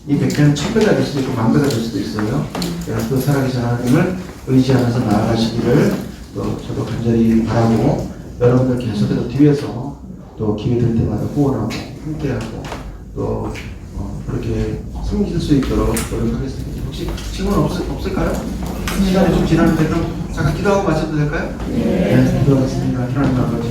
S1: 이 100배는 1000배가 될 수도 있고 10,000배가 될 수도 있어요. 여러분들 살아계신 하나님을 의지하면서 나아가시기를 또 저도 간절히 바라고 여러분들 계속해서 뒤에서 또 기회 될 때마다 후원하고 함께하고 또 그렇게 섬길 수 있도록 노력하겠습니다. 혹시 질문 없을까요? 시간이 좀 지났는데 그럼 잠깐 기도하고 마쳐도 될까요? 네, 기도하겠습니다. 하나님 아버지